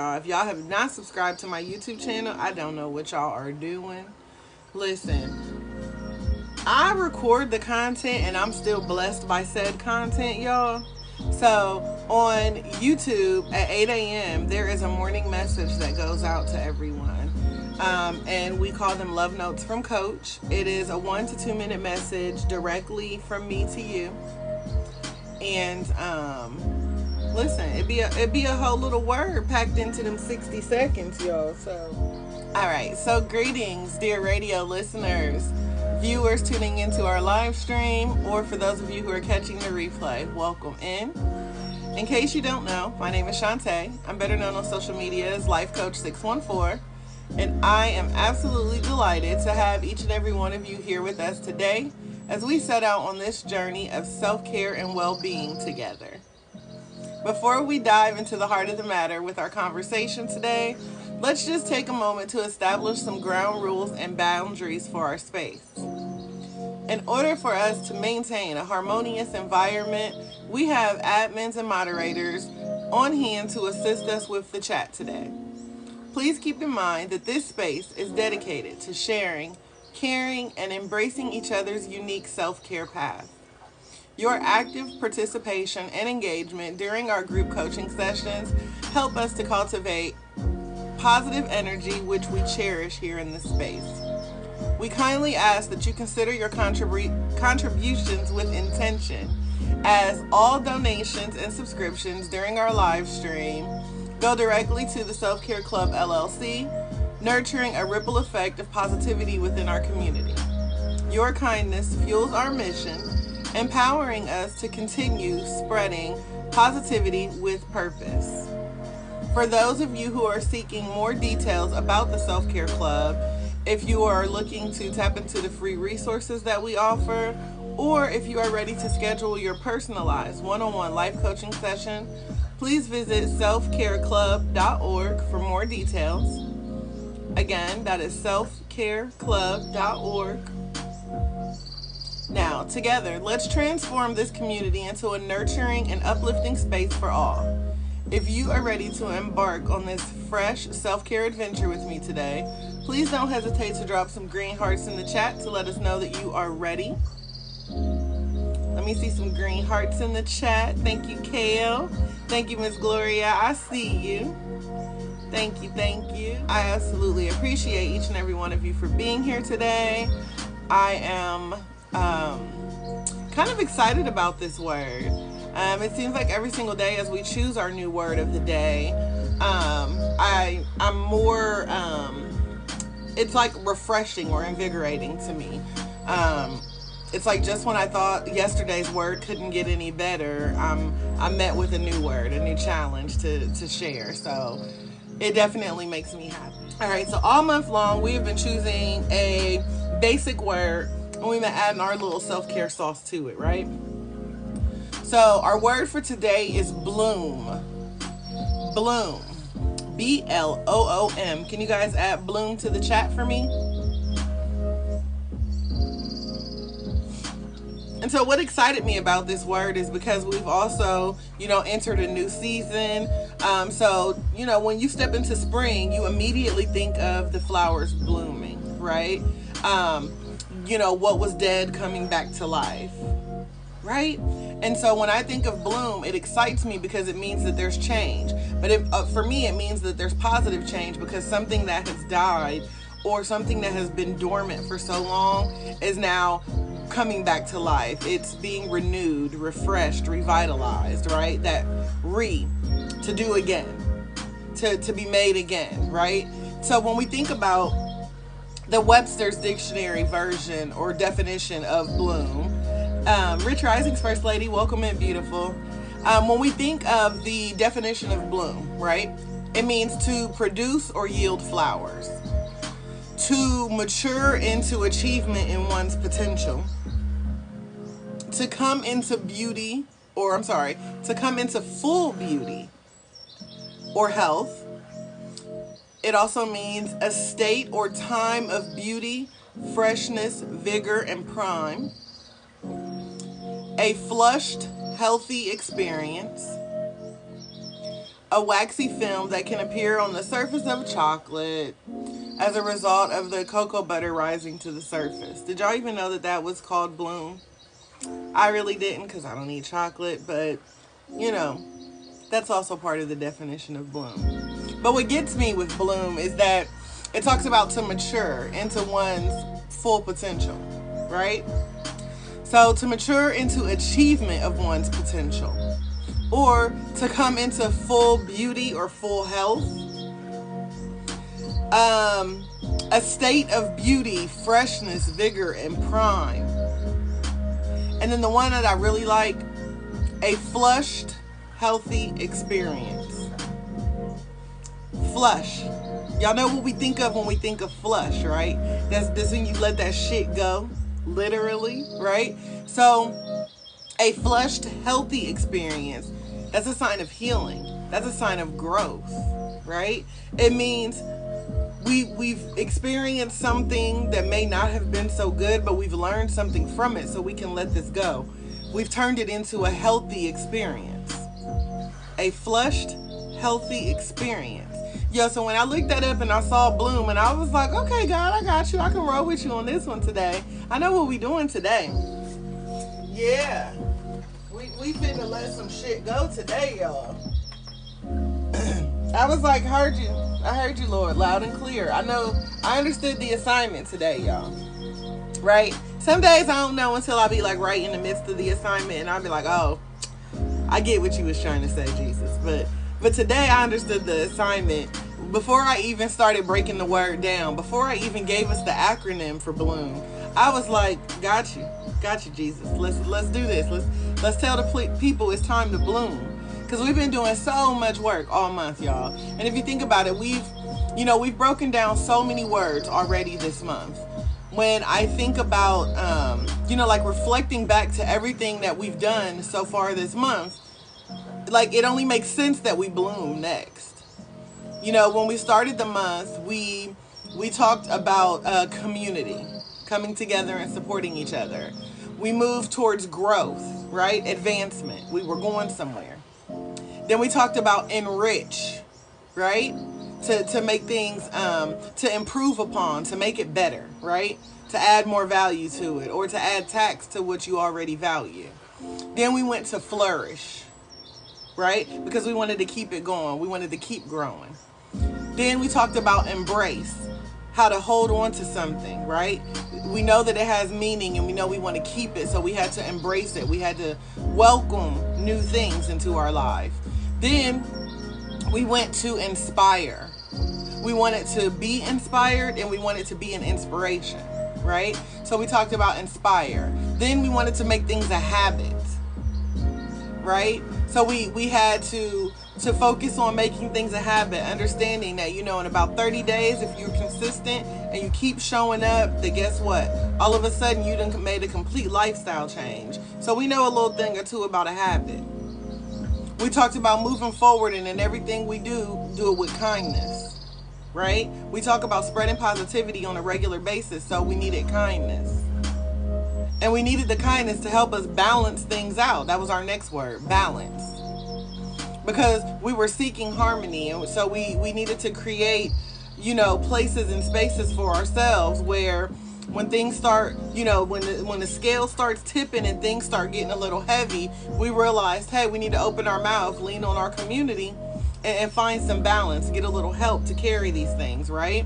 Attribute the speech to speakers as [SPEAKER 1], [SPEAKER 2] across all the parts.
[SPEAKER 1] If y'all have not subscribed to my YouTube channel, I don't know what y'all are doing. Listen, I record the content and I'm still blessed by said content, y'all. So on YouTube at 8 a.m., there is a morning message that goes out to everyone. And we call them Love Notes from Coach. It is a 1 to 2 minute message directly from me to you. And listen, it'd be a whole little word packed into them 60 seconds, y'all. So, all right. So, greetings, dear radio listeners, viewers tuning into our live stream, or for those of you who are catching the replay, welcome in. In case you don't know, my name is Shantae. I'm better known on social media as LifeCoach614, and I am absolutely delighted to have each and every one of you here with us today as we set out on this journey of self-care and well-being together. Before we dive into the heart of the matter with our conversation today, let's just take a moment to establish some ground rules and boundaries for our space. In order for us to maintain a harmonious environment, we have admins and moderators on hand to assist us with the chat today. Please keep in mind that this space is dedicated to sharing, caring, and embracing each other's unique self-care path. Your active participation and engagement during our group coaching sessions help us to cultivate positive energy, which we cherish here in this space. We kindly ask that you consider your contributions with intention, as all donations and subscriptions during our live stream go directly to the Self-Care Club LLC, nurturing a ripple effect of positivity within our community. Your kindness fuels our mission, empowering us to continue spreading positivity with purpose. For those of you who are seeking more details about the Self-Care Club, if you are looking to tap into the free resources that we offer, or if you are ready to schedule your personalized one-on-one life coaching session, please visit selfcareclub.org for more details. Again, that is selfcareclub.org. Now, together, let's transform this community into a nurturing and uplifting space for all. If you are ready to embark on this fresh self-care adventure with me today, please don't hesitate to drop some green hearts in the chat to let us know that you are ready. Let me see some green hearts in the chat. Thank you, Kale. Thank you, Miss Gloria. I see you. Thank you, thank you. I absolutely appreciate each and every one of you for being here today. I am kind of excited about this word. It seems like every single day as we choose our new word of the day, I'm more, it's like refreshing or invigorating to me. It's like just when I thought yesterday's word couldn't get any better, I'm met with a new word, a new challenge to share. So it definitely makes me happy. All right, so all month long, we have been choosing a basic word, and we've been adding our little self-care sauce to it, right? So our word for today is bloom. Bloom. B-L-O-O-M. Can you guys add bloom to the chat for me? And so what excited me about this word is because we've also, entered a new season. So, when you step into spring, you immediately think of the flowers blooming, right? What was dead coming back to life, right? And so when I think of bloom, it excites me because it means that there's change. But for me, it means that there's positive change because something that has died or something that has been dormant for so long is now coming back to life. It's being renewed, refreshed, revitalized, right? That to do again, to be made again, right? So when we think about the Webster's Dictionary version or definition of bloom, Rich Rising's First Lady, welcome in, beautiful. When we think of the definition of bloom, right? It means to produce or yield flowers, to mature into achievement in one's potential, to come into beauty, to come into full beauty or health. It also means a state or time of beauty, freshness, vigor, and prime. A flushed, healthy experience. a waxy film that can appear on the surface of chocolate as a result of the cocoa butter rising to the surface. Did y'all even know that that was called bloom? I really didn't, because I don't eat chocolate, but you know, that's also part of the definition of bloom. But what gets me with bloom is that it talks about to mature into one's full potential, right? So to mature into achievement of one's potential, or to come into full beauty or full health, a state of beauty, freshness, vigor, and prime. And then the one that I really like, a flushed, healthy experience. Flush. Y'all know what we think of when we think of flush, right? That's when you let that shit go, literally, right? So a flushed, healthy experience, that's a sign of healing. That's a sign of growth, right? It means we've experienced something that may not have been so good, but we've learned something from it, so we can let this go. We've turned it into a healthy experience. A flushed, healthy experience. Yo, so when I looked that up and I saw bloom, and I was like, okay, God, I got you. I can roll with you on this one today. I know what we doing today. Yeah. We finna let some shit go today, y'all. I was like, I heard you, Lord, loud and clear. I understood the assignment today, y'all. Right? Some days I don't know until I be like right in the midst of the assignment, and I'll be like, oh, I get what you was trying to say, Jesus. But today I understood the assignment before I even started breaking the word down, before I even gave us the acronym for bloom. I was like, got you, Jesus. Let's do this. Let's tell the people it's time to bloom. Because we've been doing so much work all month, y'all. And if you think about it, we've broken down so many words already this month. When I think about, like reflecting back to everything that we've done so far this month, like it only makes sense that we bloom next. When we started the month, we talked about community, coming together and supporting each other. We moved towards growth, right? Advancement. We were going somewhere. Then we talked about enrich, right? To make things, to improve upon, to make it better, right? To add more value to it, or to add tax to what you already value. Then we went to flourish, right? Because we wanted to keep it going. We wanted to keep growing. Then we talked about embrace, how to hold on to something, right? We know that it has meaning, and we know we want to keep it, so we had to embrace it. We had to welcome new things into our life. Then we went to inspire. We wanted to be inspired, and we wanted to be an inspiration, right? So we talked about inspire. Then we wanted to make things a habit, right? So we had to focus on making things a habit, understanding that, in about 30 days, if you're consistent and you keep showing up, then guess what? All of a sudden, you done made a complete lifestyle change. So we know a little thing or two about a habit. We talked about moving forward, and in everything we do it with kindness, right? We talk about spreading positivity on a regular basis, so we needed kindness. And we needed the kindness to help us balance things out. That was our next word, balance. Because we were seeking harmony, and so we needed to create, places and spaces for ourselves where when things start, when the scale starts tipping and things start getting a little heavy, we realized, hey, we need to open our mouth, lean on our community, and find some balance, get a little help to carry these things, right?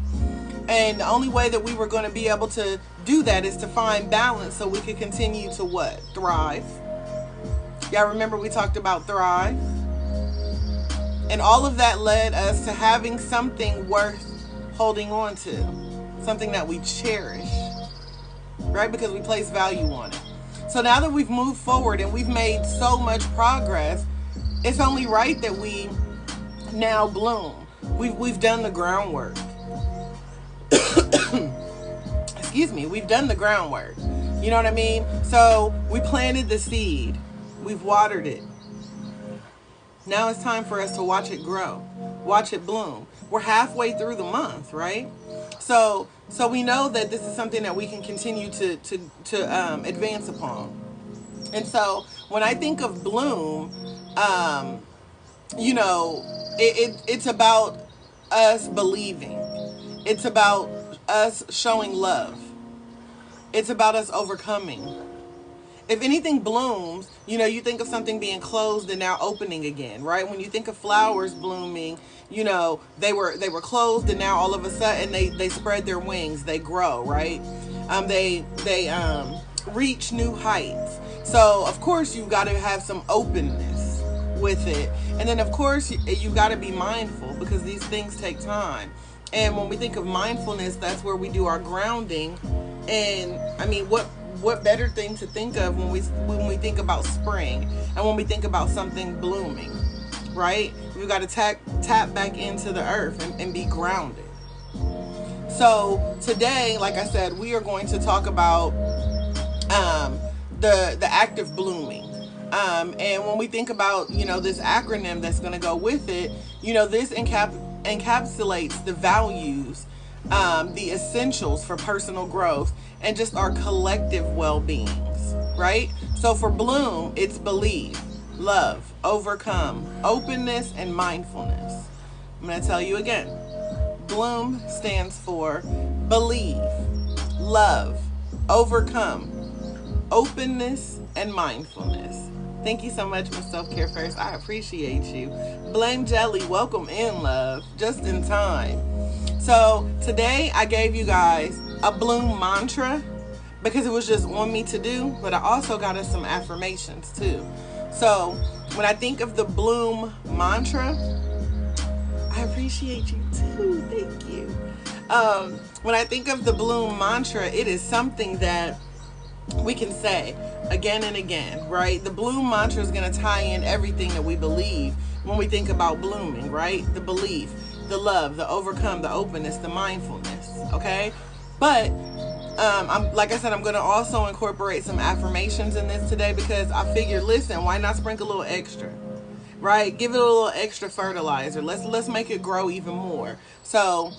[SPEAKER 1] And the only way that we were going to be able to do that is to find balance so we could continue to what? Thrive. Y'all remember we talked about thrive? And all of that led us to having something worth holding on to, something that we cherish, right? Because we place value on it. So now that we've moved forward and we've made so much progress, it's only right that we now bloom. We've done the groundwork. Excuse me, we've done the groundwork. You know what I mean? So we planted the seed. We've watered it. Now it's time for us to watch it grow, watch it bloom. We're halfway through the month, right? So we know that this is something that we can continue to advance upon. And so when I think of bloom, It's about us believing. It's about us showing love. It's about us overcoming. If anything blooms, you think of something being closed and now opening again, right? When you think of flowers blooming, they were closed and now all of a sudden they spread their wings, they grow, right? They reach new heights. So of course you got to have some openness with it, and then of course you got to be mindful because these things take time. And when we think of mindfulness, that's where we do our grounding. And I mean, what better thing to think of when we think about spring and when we think about something blooming, right? We've got to tap back into the earth and be grounded. So today, like I said, we are going to talk about the act of blooming. And when we think about this acronym that's going to go with it, this encapsulates the values, the essentials for personal growth, and just our collective well-beings, right? So for Bloom, it's believe, love, overcome, openness, and mindfulness. I'm going to tell you again. Bloom stands for believe, love, overcome, openness, and mindfulness. Thank you so much, Miss Self-Care First. I appreciate you. Blame Jelly, welcome in, love. Just in time. So today I gave you guys a Bloom mantra because it was just on me to do, but I also got us some affirmations too. So when I think of the Bloom mantra, I appreciate you too. Thank you. When I think of the Bloom mantra, it is something that we can say again and again, right? The Bloom mantra is going to tie in everything that we believe when we think about blooming, right? The belief, the love, the overcome, the openness, the mindfulness, okay? But like I said, I'm going to also incorporate some affirmations in this today because I figured, listen, why not sprinkle a little extra, right? Give it a little extra fertilizer. Let's make it grow even more. So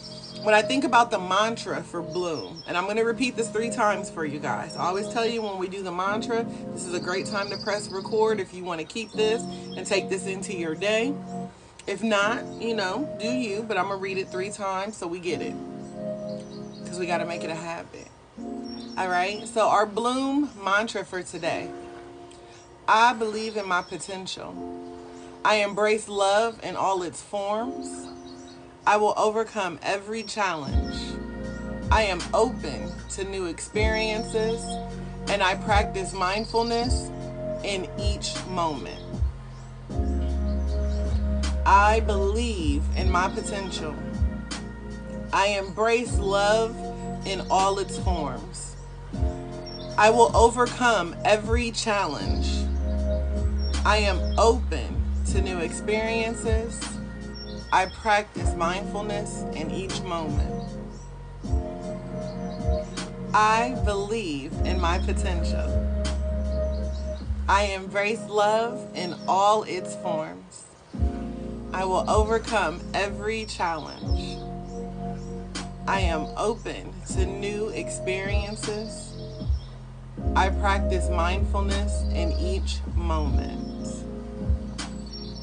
[SPEAKER 1] when I think about the mantra for Bloom, and I'm going to repeat this 3 times for you guys. I always tell you when we do the mantra, this is a great time to press record if you want to keep this and take this into your day. If not, do you, but I'm going to read it 3 times so we get it. Because we got to make it a habit. All right. So our Bloom mantra for today. I believe in my potential. I embrace love in all its forms. I will overcome every challenge. I am open to new experiences, and I practice mindfulness in each moment. I believe in my potential. I embrace love in all its forms. I will overcome every challenge. I am open to new experiences. I practice mindfulness in each moment. I believe in my potential. I embrace love in all its forms. I will overcome every challenge. I am open to new experiences. I practice mindfulness in each moment.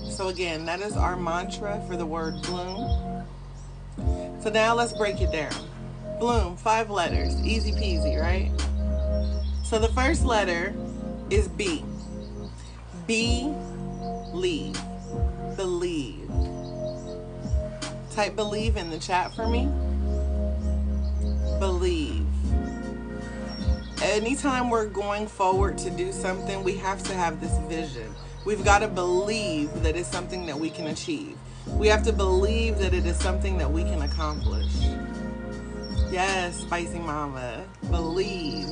[SPEAKER 1] So again, that is our mantra for the word bloom. So now let's break it down. Bloom, 5 letters, easy peasy, right? So the first letter is B. Believe. Believe. Type believe in the chat for me. Believe. Anytime we're going forward to do something, we have to have this vision. We've got to believe that it's something that we can achieve. We have to believe that it is something that we can accomplish. Yes, spicy mama. Believe.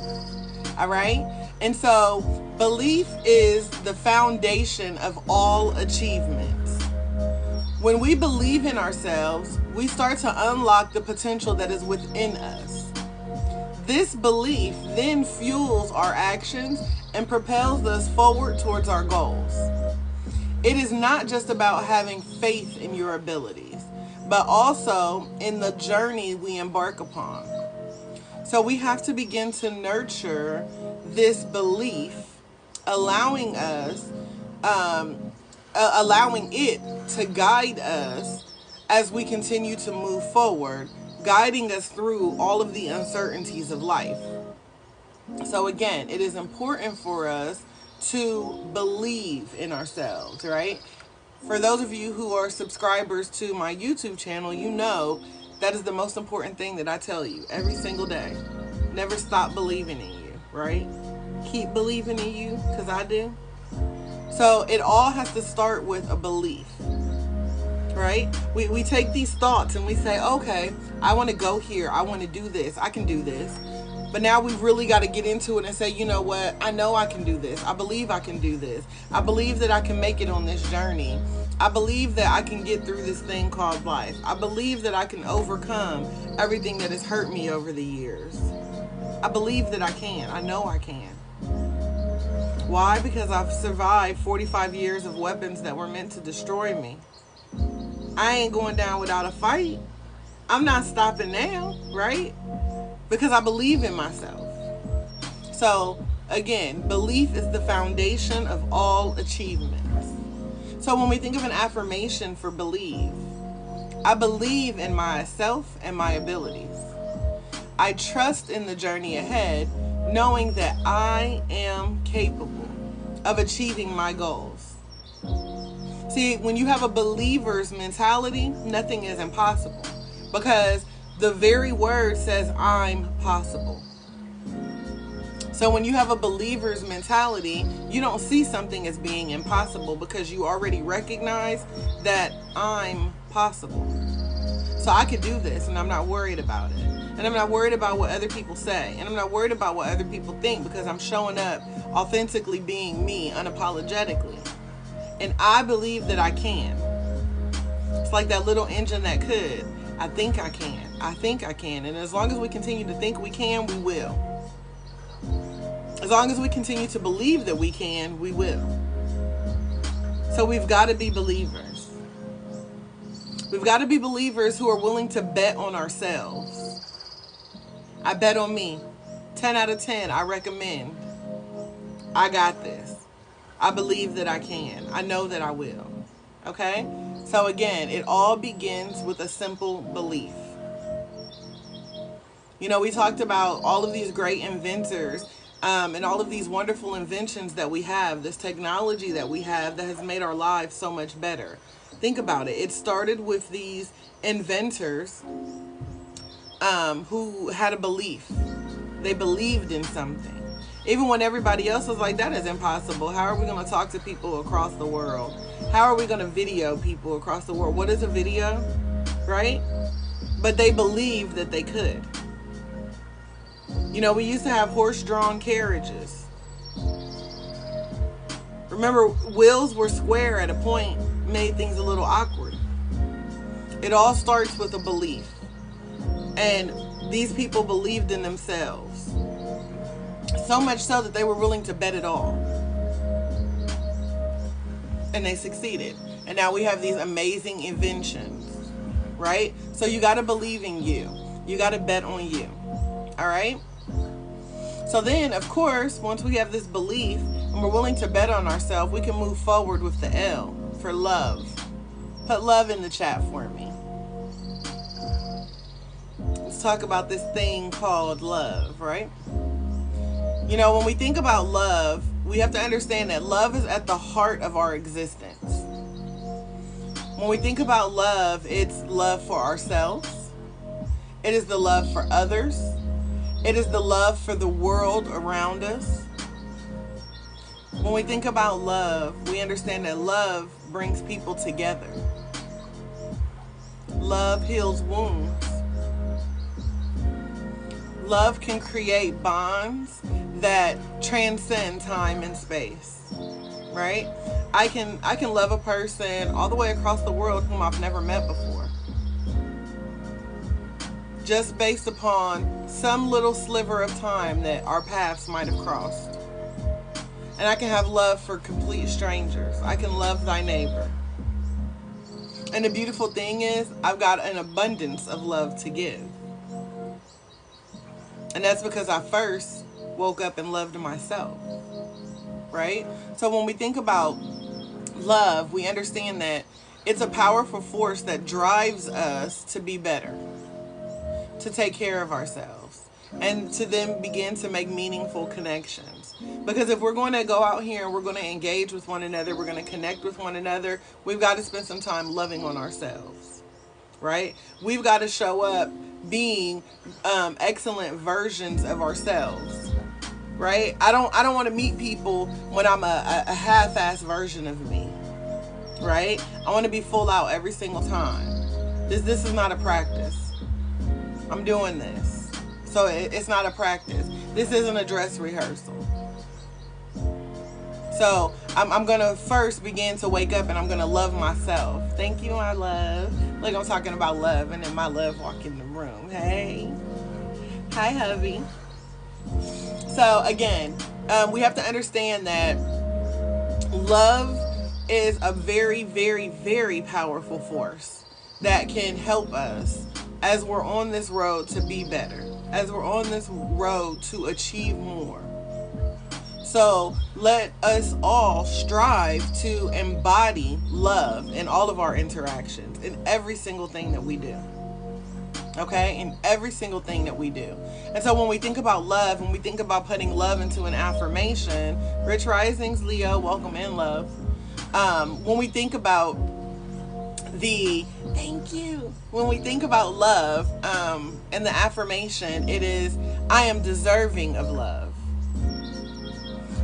[SPEAKER 1] All right? And so, belief is the foundation of all achievements. When we believe in ourselves, we start to unlock the potential that is within us. This belief then fuels our actions and propels us forward towards our goals. It is not just about having faith in your abilities, but also in the journey we embark upon. So we have to begin to nurture this belief, allowing us allowing it to guide us as we continue to move forward, guiding us through all of the uncertainties of life. So again, it is important for us to believe in ourselves, right? For those of you who are subscribers to my YouTube channel, you know that is the most important thing that I tell you every single day. Never stop believing in you, right? Keep believing in you, because I do. So it all has to start with a belief, right? We take these thoughts and we say, okay, I want to go here. I want to do this. I can do this. But now we've really got to get into it and say, you know what? I know I can do this. I believe I can do this. I believe that I can make it on this journey. I believe that I can get through this thing called life. I believe that I can overcome everything that has hurt me over the years. I believe that I can. I know I can. Why? Because I've survived 45 years of weapons that were meant to destroy me. I ain't going down without a fight. I'm not stopping now, right? Because I believe in myself. So again, belief is the foundation of all achievements. So when we think of an affirmation for believe, I believe in myself and my abilities. I trust in the journey ahead, knowing that I am capable of achieving my goals. See, when you have a believer's mentality, nothing is impossible, because the very word says I'm possible. So when you have a believer's mentality, you don't see something as being impossible, because you already recognize that I'm possible. So I could do this, and I'm not worried about it. And I'm not worried about what other people say. And I'm not worried about what other people think, because I'm showing up authentically being me, unapologetically. And I believe that I can. It's like that little engine that could. I think I can. I think I can. And as long as we continue to think we can, we will. As long as we continue to believe that we can, we will. So we've got to be believers. We've got to be believers who are willing to bet on ourselves. I bet on me. 10 out of 10, I recommend. I got this. I believe that I can. I know that I will. Okay? So again, it all begins with a simple belief. You know, we talked about all of these great inventors and all of these wonderful inventions that we have, this technology that we have that has made our lives so much better. Think about it. It started with these inventors who had a belief. They believed in something. Even when everybody else was like, that is impossible. How are we going to talk to people across the world? How are we going to video people across the world? What is a video? Right? But they believed that they could. You know, we used to have horse-drawn carriages. Remember, wheels were square at a point, made things a little awkward. It all starts with a belief. And these people believed in themselves. So much so that they were willing to bet it all. And they succeeded. And now we have these amazing inventions, right? So you got to believe in you. You got to bet on you. All right? So then, of course, once we have this belief and we're willing to bet on ourselves, we can move forward with the L for love. Put love in the chat for me. Let's talk about this thing called love, right? You know, when we think about love, we have to understand that love is at the heart of our existence. When we think about love, it's love for ourselves. It is the love for others. It is the love for the world around us. When we think about love, we understand that love brings people together. Love heals wounds. Love can create bonds that transcend time and space, right? I can love a person all the way across the world whom I've never met before, just based upon some little sliver of time that our paths might have crossed. And I can have love for complete strangers. I can love thy neighbor. And the beautiful thing is, I've got an abundance of love to give. And that's because I first woke up and loved myself, right? So when we think about love, we understand that it's a powerful force that drives us to be better, to take care of ourselves, and to then begin to make meaningful connections. Because if we're going to go out here and we're going to engage with one another, we're going to connect with one another, we've got to spend some time loving on ourselves, right? We've got to show up being excellent versions of ourselves, right? I don't want to meet people when I'm a half-ass version of me, right? I want to be full out every single time. This is not a practice. I'm doing this. So it's not a practice. This isn't a dress rehearsal. So I'm going to first begin to wake up and I'm going to love myself. Thank you, my love. Like, I'm talking about love, and then my love walk in the room. Hey. Hi, hubby. So again, we have to understand that love is a very, very, very powerful force that can help us as we're on this road to be better, as we're on this road to achieve more. So let us all strive to embody love in all of our interactions, in every single thing that we do. Okay? In every single thing that we do. And so when we think about love, when we think about putting love into an affirmation, Rich Risings, Leo, welcome in, love. When we think about thank you. When we think about love, and the affirmation, it is, I am deserving of love.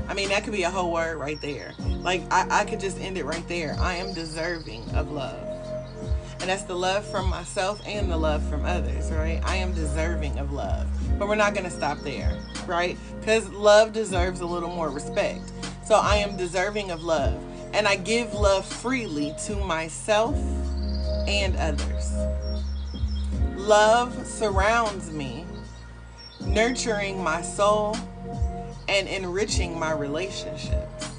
[SPEAKER 1] I mean, that could be a whole word right there. Like, I could just end it right there. I am deserving of love. And that's the love from myself and the love from others, right? I am deserving of love. But we're not going to stop there, right? Because love deserves a little more respect. So I am deserving of love. And I give love freely to myself and others. Love surrounds me, nurturing my soul and enriching my relationships.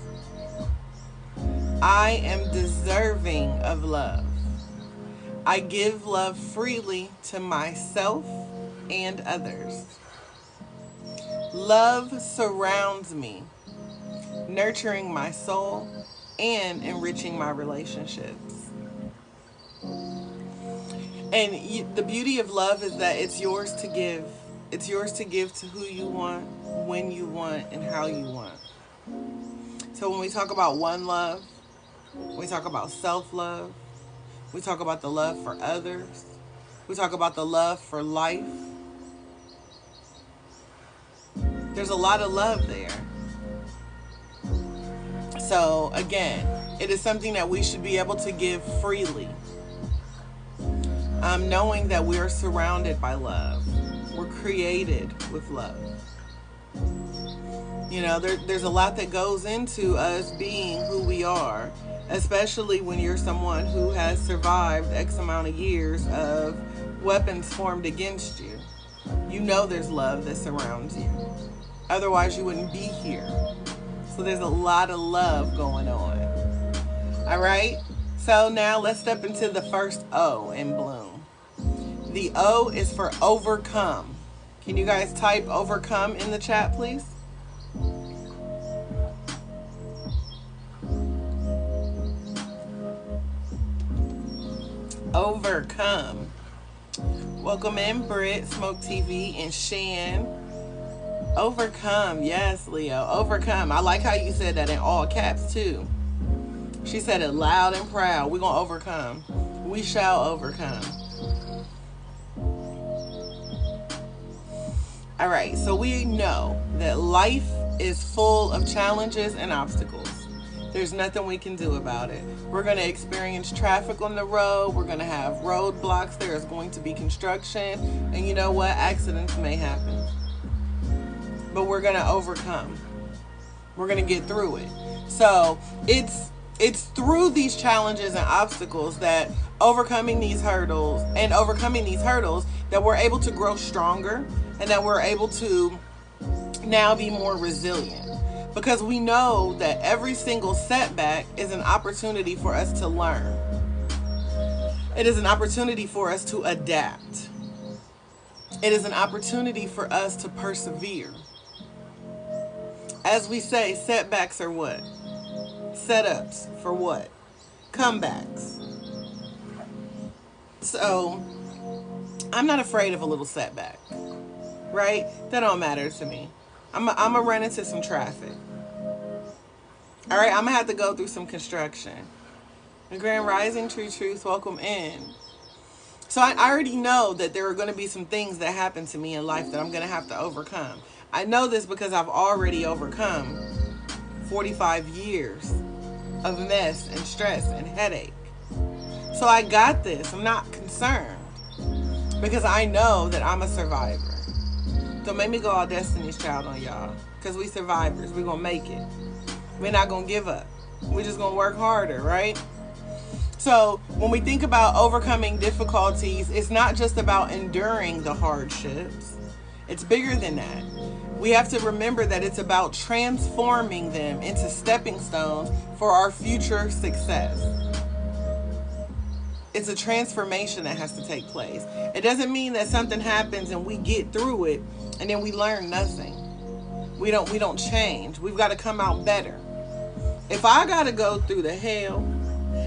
[SPEAKER 1] I am deserving of love. I give love freely to myself and others. Love surrounds me, nurturing my soul and enriching my relationships. And the beauty of love is that it's yours to give. It's yours to give to who you want, when you want, and how you want. So when we talk about one love, we talk about self-love. We talk about the love for others. We talk about the love for life. There's a lot of love there. So again, it is something that we should be able to give freely. Knowing that we are surrounded by love. We're created with love. You know, there's a lot that goes into us being who we are, especially when you're someone who has survived X amount of years of weapons formed against you. You know there's love that surrounds you. Otherwise, you wouldn't be here. So there's a lot of love going on. All right? So now let's step into the first O in Bloom. The O is for overcome. Can you guys type overcome in the chat, please? Overcome. Welcome in, Britt, Smoke TV, and Shan. Overcome. Yes, Leo. Overcome. I like how you said that in all caps, too. She said it loud and proud. We're going to overcome. We shall overcome. All right, so we know that life is full of challenges and obstacles. There's nothing we can do about it. We're going to experience traffic on the road. We're going to have roadblocks. There is going to be construction. And you know what? Accidents may happen. But we're going to overcome. We're going to get through it. So it's through these challenges and obstacles that overcoming these hurdles that we're able to grow stronger and that we're able to now be more resilient. Because we know that every single setback is an opportunity for us to learn. It is an opportunity for us to adapt. It is an opportunity for us to persevere. As we say, setbacks are what? setups for what? Comebacks. So I'm not afraid of a little setback, right? That don't matter to me. I'm gonna run into some traffic. All right, I'm gonna have to go through some construction. The Grand Rising, True Truth, welcome in. So I already know that there are going to be some things that happen to me in life that I'm going to have to overcome. I know this because I've already overcome 45 years of mess and stress and headache. So I got this. I'm not concerned because I know that I'm a survivor. Don't make me go all Destiny's Child on y'all, because we survivors. We're going to make it. We're not going to give up. We're just going to work harder, right? So when we think about overcoming difficulties, it's not just about enduring the hardships. It's bigger than that. We have to remember that it's about transforming them into stepping stones for our future success. It's a transformation that has to take place. It doesn't mean that something happens and we get through it and then we learn nothing. We don't change. We've got to come out better. If I got to go through the hell,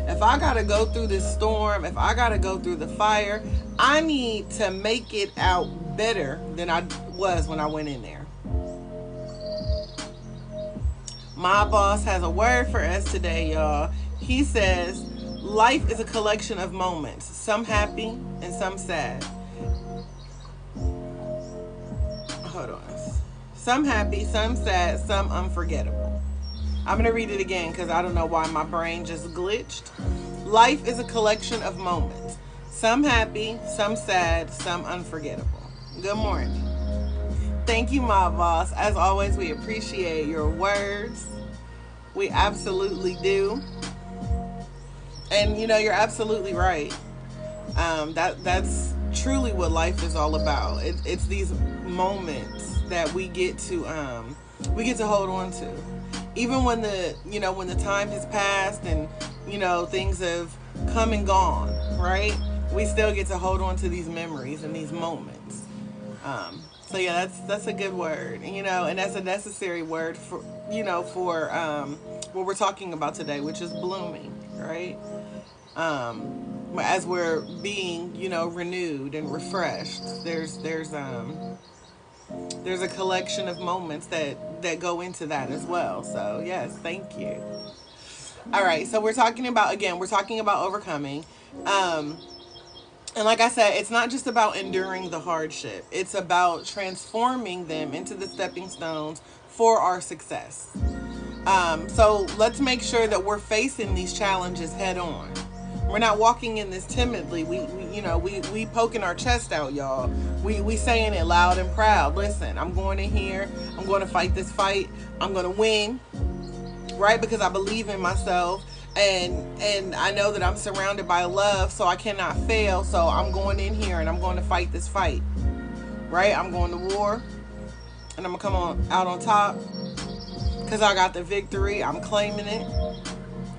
[SPEAKER 1] if I got to go through this storm, if I got to go through the fire, I need to make it out better than I was when I went in there. My boss has a word for us today, y'all. He says, life is a collection of moments, some happy and some sad. Hold on. Some happy, some sad, some unforgettable. I'm going to read it again because I don't know why my brain just glitched. Life is a collection of moments, some happy, some sad, some unforgettable. Good morning. Thank you, my boss. As always, we appreciate your words. We absolutely do. And you know, you're absolutely right. That's truly what life is all about. It's these moments that we get to hold on to. Even when the time has passed and things have come and gone, right? We still get to hold on to these memories and these moments. So yeah, that's a good word, and that's a necessary word for what we're talking about today, which is blooming, right? As we're being, renewed and refreshed, there's a collection of moments that go into that as well. So yes, thank you. All right, so we're talking about overcoming. And like I said, it's not just about enduring the hardship. It's about transforming them into the stepping stones for our success. So let's make sure that we're facing these challenges head on. We're not walking in this timidly. We poking our chest out, y'all. We saying it loud and proud. Listen, I'm going in here. I'm going to fight this fight. I'm going to win, right? Because I believe in myself. And I know that I'm surrounded by love, so I cannot fail. So I'm going in here and I'm going to fight this fight, right? I'm going to war and I'm gonna come out on top because I got the victory. I'm claiming it,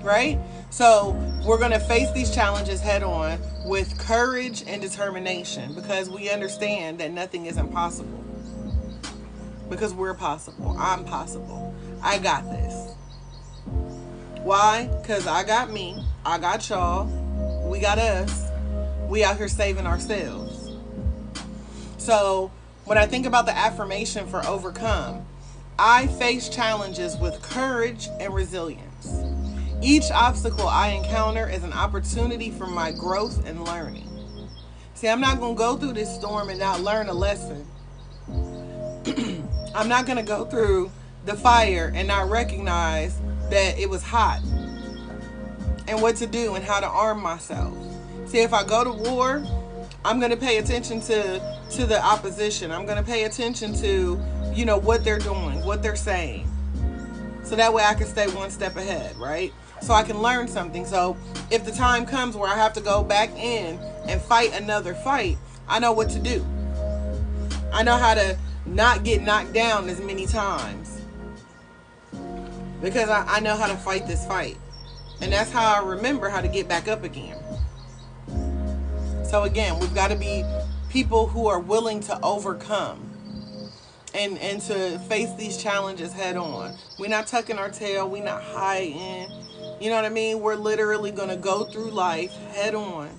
[SPEAKER 1] right? So we're going to face these challenges head on with courage and determination, because we understand that nothing is impossible, because we're possible. I'm possible. I got this. Why? Because I got me. I got y'all. We got us. We out here saving ourselves. So when I think about the affirmation for overcome, I face challenges with courage and resilience. Each obstacle I encounter is an opportunity for my growth and learning. See, I'm not going to go through this storm and not learn a lesson. I'm not going to go through the fire and not recognize that it was hot and what to do and how to arm myself. See, if I go to war, I'm going to pay attention to the opposition. I'm going to pay attention to, what they're doing, what they're saying. So that way I can stay one step ahead, right? So I can learn something. So if the time comes where I have to go back in and fight another fight, I know what to do. I know how to not get knocked down as many times, because I know how to fight this fight. And that's how I remember how to get back up again. So again, we've got to be people who are willing to overcome and to face these challenges head on. We're not tucking our tail. We're not hiding. You know what I mean? We're literally going to go through life head on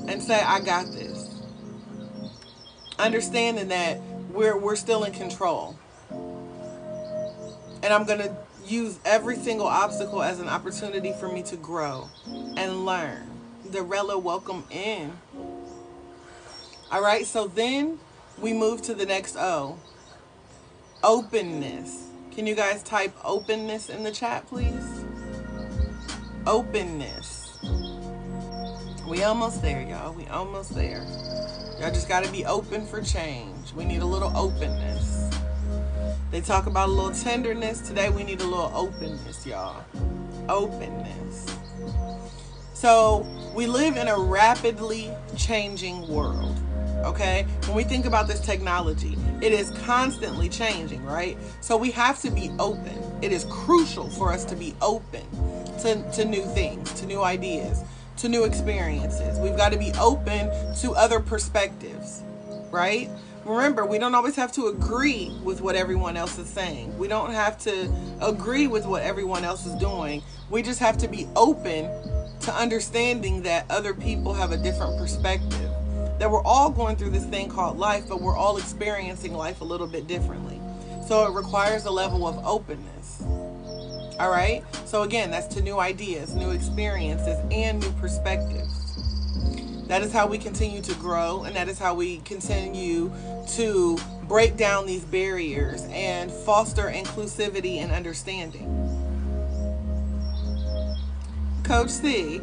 [SPEAKER 1] and say, I got this. Understanding that we're still in control. And I'm going to use every single obstacle as an opportunity for me to grow and learn. Dorella, welcome in. All right, so then we move to the next O. Openness. Can you guys type openness in the chat, please? Openness. We almost there, y'all. We almost there. Y'all just got to be open for change. We need a little openness. They talk about a little tenderness. Today we need a little openness, y'all. Openness. So we live in a rapidly changing world, okay? When we think about this technology, it is constantly changing, right? So we have to be open. It is crucial for us to be open to new things, to new ideas, to new experiences. We've got to be open to other perspectives, right? Remember, we don't always have to agree with what everyone else is saying. We don't have to agree with what everyone else is doing. We just have to be open to understanding that other people have a different perspective. That we're all going through this thing called life, but we're all experiencing life a little bit differently. So it requires a level of openness. All right? So again, that's to new ideas, new experiences, and new perspectives. That is how we continue to grow, and that is how we continue to break down these barriers and foster inclusivity and understanding. Coach C,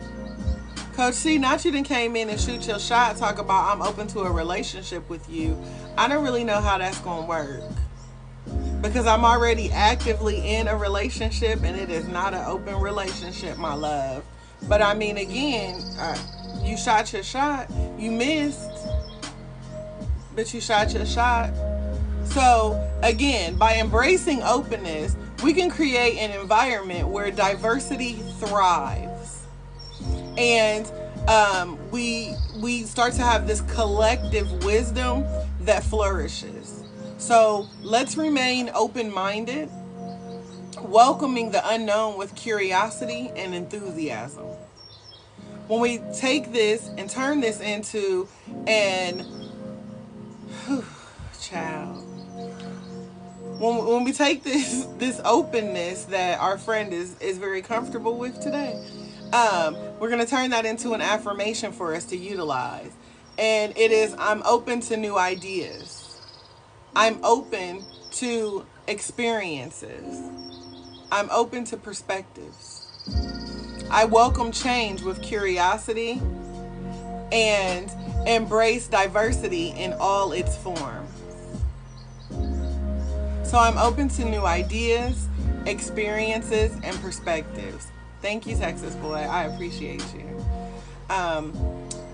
[SPEAKER 1] not you done came in and shoot your shot, talk about I'm open to a relationship with you. I don't really know how that's going to work, because I'm already actively in a relationship, and it is not an open relationship, my love. But I mean, again, you shot your shot. You missed, but you shot your shot. So again, by embracing openness, we can create an environment where diversity thrives. And we start to have this collective wisdom that flourishes. So let's remain open-minded, welcoming the unknown with curiosity and enthusiasm. When we take this and turn this into an child, when we take this openness that our friend is very comfortable with today, we're going to turn that into an affirmation for us to utilize. And it is, I'm open to new ideas. I'm open to experiences. I'm open to perspectives. I welcome change with curiosity and embrace diversity in all its forms. So I'm open to new ideas, experiences, and perspectives. Thank you, Texas boy. I appreciate you.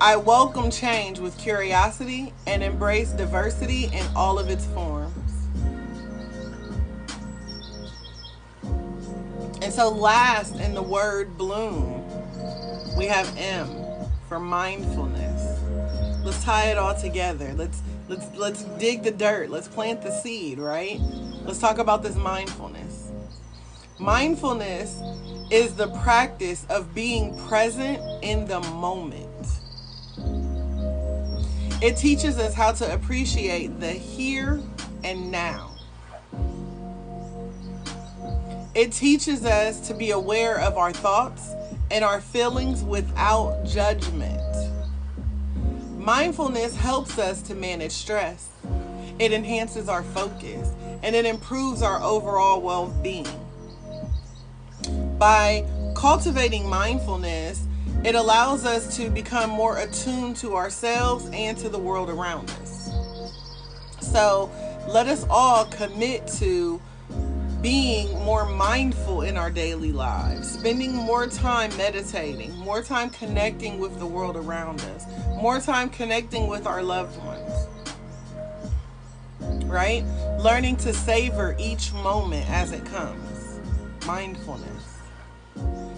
[SPEAKER 1] I welcome change with curiosity and embrace diversity in all of its forms. And so last in the word bloom, we have M for mindfulness. Let's tie it all together. Let's dig the dirt. Let's plant the seed, right? Let's talk about this mindfulness. Mindfulness is the practice of being present in the moment. It teaches us how to appreciate the here and now. It teaches us to be aware of our thoughts and our feelings without judgment. Mindfulness helps us to manage stress. It enhances our focus, and it improves our overall well-being. By cultivating mindfulness, it allows us to become more attuned to ourselves and to the world around us. So let us all commit to being more mindful in our daily lives, spending more time meditating, more time connecting with the world around us, more time connecting with our loved ones, right? Learning to savor each moment as it comes. Mindfulness.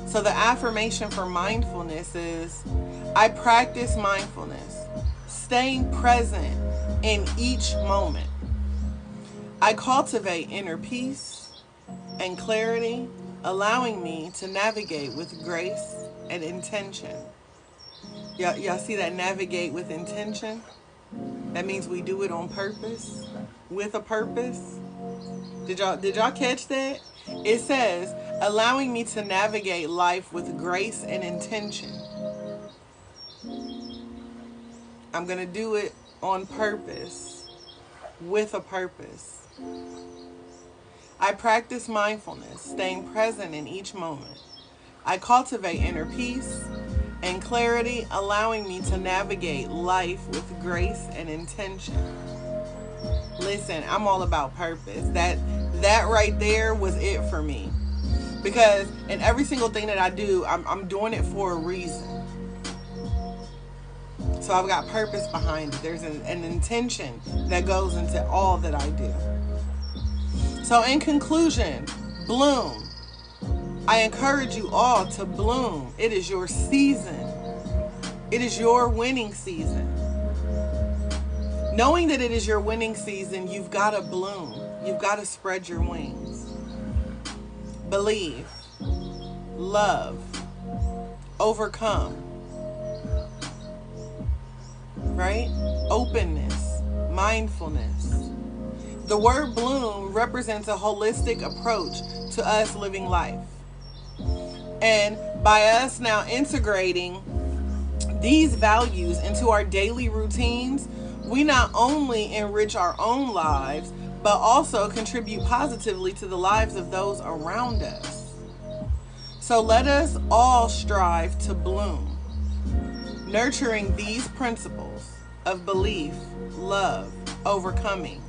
[SPEAKER 1] So the affirmation for mindfulness is, I practice mindfulness, staying present in each moment. I cultivate inner peace and clarity allowing me to navigate with grace and intention. Y'all see that? Navigate with intention? That means we do it on purpose, with a purpose. Did y'all catch that? It says, allowing me to navigate life with grace and intention. I'm going to do it on purpose, with a purpose. I practice mindfulness, staying present in each moment. I cultivate inner peace and clarity, allowing me to navigate life with grace and intention. Listen, I'm all about purpose. That right there was it for me. Because in every single thing that I do, I'm doing it for a reason. So I've got purpose behind it. There's an intention that goes into all that I do. So in conclusion, bloom. I encourage you all to bloom. It is your season. It is your winning season. Knowing that it is your winning season, you've got to bloom. You've got to spread your wings. Believe, love, overcome, right? Openness, mindfulness. The word bloom represents a holistic approach to us living life. And by us now integrating these values into our daily routines, we not only enrich our own lives, but also contribute positively to the lives of those around us. So let us all strive to bloom, nurturing these principles of belief, love, overcoming,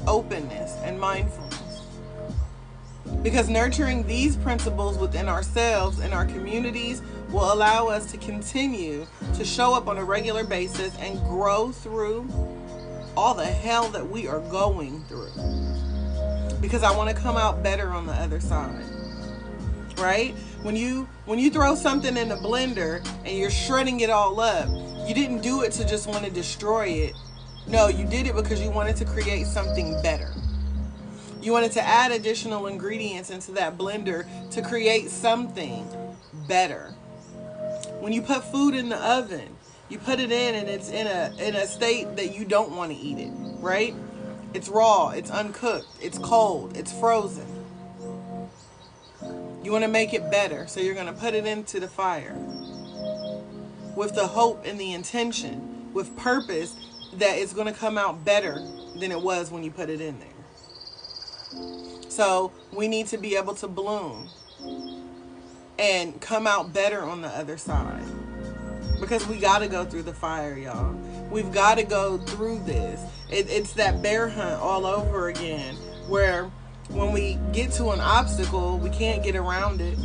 [SPEAKER 1] openness, and mindfulness. Because nurturing these principles within ourselves and our communities will allow us to continue to show up on a regular basis and grow through all the hell that we are going through. Because I want to come out better on the other side. Right? When you throw something in the blender and you're shredding it all up, you didn't do it to just want to destroy it. No, you did it because you wanted to create something better. You wanted to add additional ingredients into that blender to create something better. When you put food in the oven, you put it in and it's in a state that you don't want to eat it, right? It's raw, it's uncooked, it's cold, it's frozen. You want to make it better, so you're going to put it into the fire with the hope and the intention, with purpose that it's going to come out better than it was when you put it in there. So we need to be able to bloom and come out better on the other side. Because we got to go through the fire, y'all. We've got to go through this. It's that bear hunt all over again, where when we get to an obstacle, we can't get around it.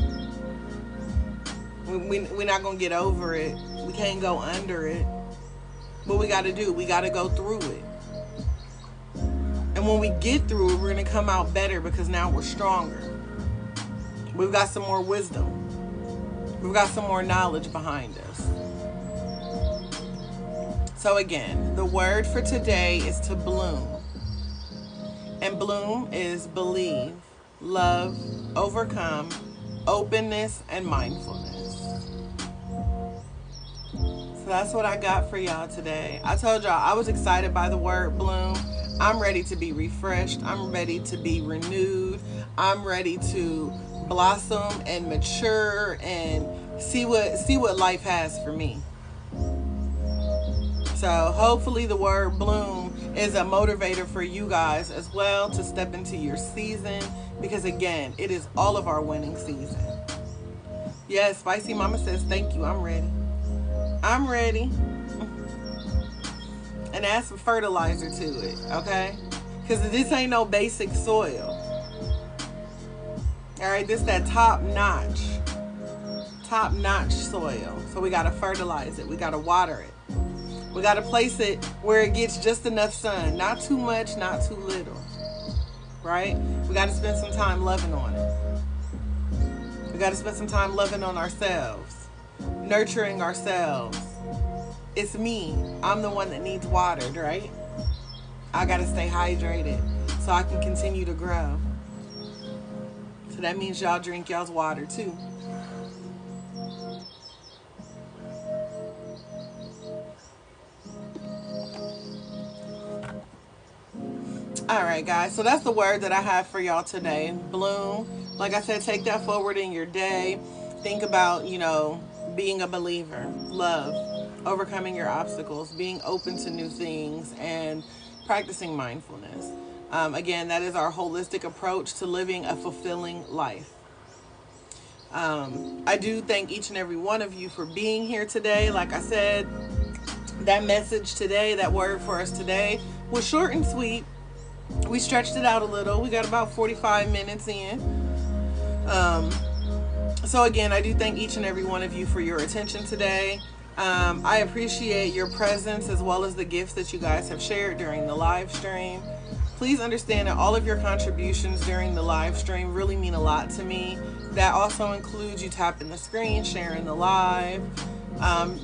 [SPEAKER 1] We're not going to get over it. We can't go under it. What we got to do, we got to go through it. And when we get through it, we're going to come out better because now we're stronger. We've got some more wisdom. We've got some more knowledge behind us. So again, the word for today is to bloom. And bloom is believe, love, overcome, openness, and mindfulness. So that's what I got for y'all today. I told y'all I was excited by the word bloom. I'm ready to be refreshed. I'm ready to be renewed. I'm ready to blossom and mature and see what life has for me. So hopefully the word bloom is a motivator for you guys as well to step into your season, because again, it is all of our winning season. Yes, Spicy Mama says, thank you. I'm ready. I'm ready. And add some fertilizer to it, okay? Because this ain't no basic soil. All right, this is that top-notch soil. So we got to fertilize it. We got to water it. We got to place it where it gets just enough sun. Not too much, not too little. Right? We got to spend some time loving on it. We got to spend some time loving on ourselves. Nurturing ourselves. It's me. I'm the one that needs watered, right? I got to stay hydrated so I can continue to grow. So that means y'all drink y'all's water too. All right, guys. So that's the word that I have for y'all today. Bloom. Like I said, take that forward in your day. Think about, being a believer, love, overcoming your obstacles, being open to new things, and practicing mindfulness. Again, that is our holistic approach to living a fulfilling life. I do thank each and every one of you for being here today. Like I said, that message today, that word for us today was short and sweet. We stretched it out a little. We got about 45 minutes in. So again, I do thank each and every one of you for your attention today. I appreciate your presence as well as the gifts that you guys have shared during the live stream. Please understand that all of your contributions during the live stream really mean a lot to me. That also includes you tapping the screen, sharing the live,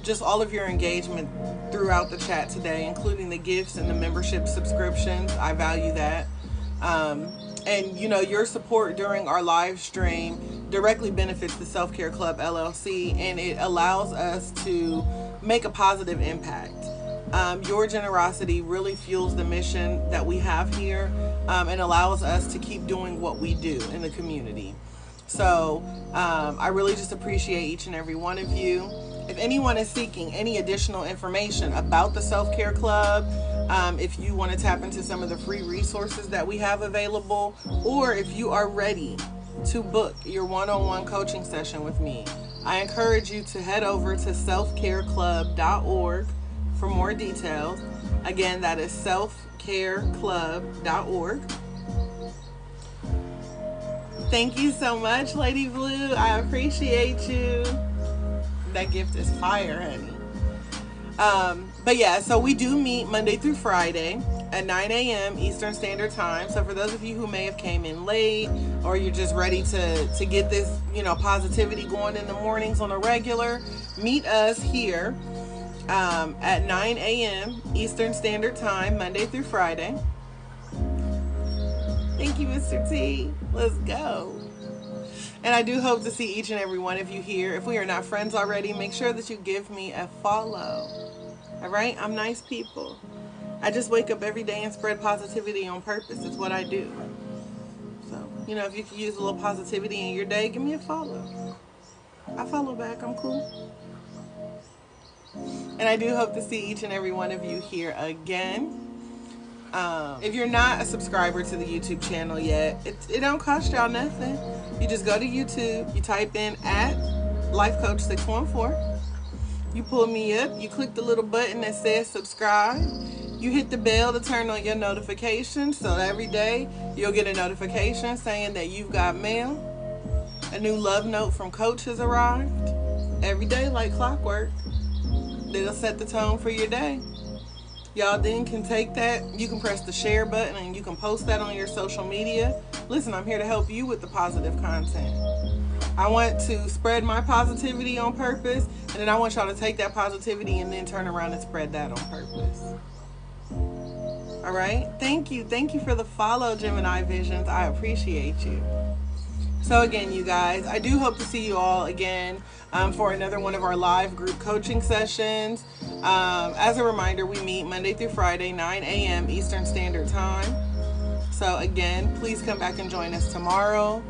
[SPEAKER 1] just all of your engagement throughout the chat today, including the gifts and the membership subscriptions. I value that. And your support during our live stream directly benefits the Self-Care Club LLC, and it allows us to make a positive impact. Your generosity really fuels the mission that we have here, and allows us to keep doing what we do in the community. So I really just appreciate each and every one of you. If anyone is seeking any additional information about the Self-Care Club, if you want to tap into some of the free resources that we have available, or if you are ready to book your one-on-one coaching session with me, I encourage you to head over to selfcareclub.org for more details. Again, that is selfcareclub.org. Thank you so much, Lady Blue. I appreciate you. That gift is fire, honey. But yeah, so we do meet Monday through Friday at 9 a.m. Eastern Standard Time. So for those of you who may have came in late, or you're just ready to get this, positivity going in the mornings on a regular, meet us here at 9 a.m. Eastern Standard Time, Monday through Friday. Thank you, Mr. T. Let's go. And I do hope to see each and every one of you here. If we are not friends already, make sure that you give me a follow. All right? I'm nice people. I just wake up every day and spread positivity on purpose. It's what I do. So, if you can use a little positivity in your day, give me a follow. I follow back. I'm cool. And I do hope to see each and every one of you here again. If you're not a subscriber to the YouTube channel yet, it don't cost y'all nothing. You just go to YouTube, you type in at LifeCoach614, you pull me up, you click the little button that says subscribe, you hit the bell to turn on your notifications, so every day you'll get a notification saying that you've got mail. A new love note from Coach has arrived. Every day like clockwork. It'll set the tone for your day. Y'all then can take that, you can press the share button and you can post that on your social media. Listen, I'm here to help you with the positive content. I want to spread my positivity on purpose, and then I want y'all to take that positivity and then turn around and spread that on purpose. All right? Thank you. Thank you for the follow, Gemini Visions. I appreciate you. So again, you guys, I do hope to see you all again for another one of our live group coaching sessions. As a reminder, we meet Monday through Friday, 9 a.m. Eastern Standard Time. So again, please come back and join us tomorrow.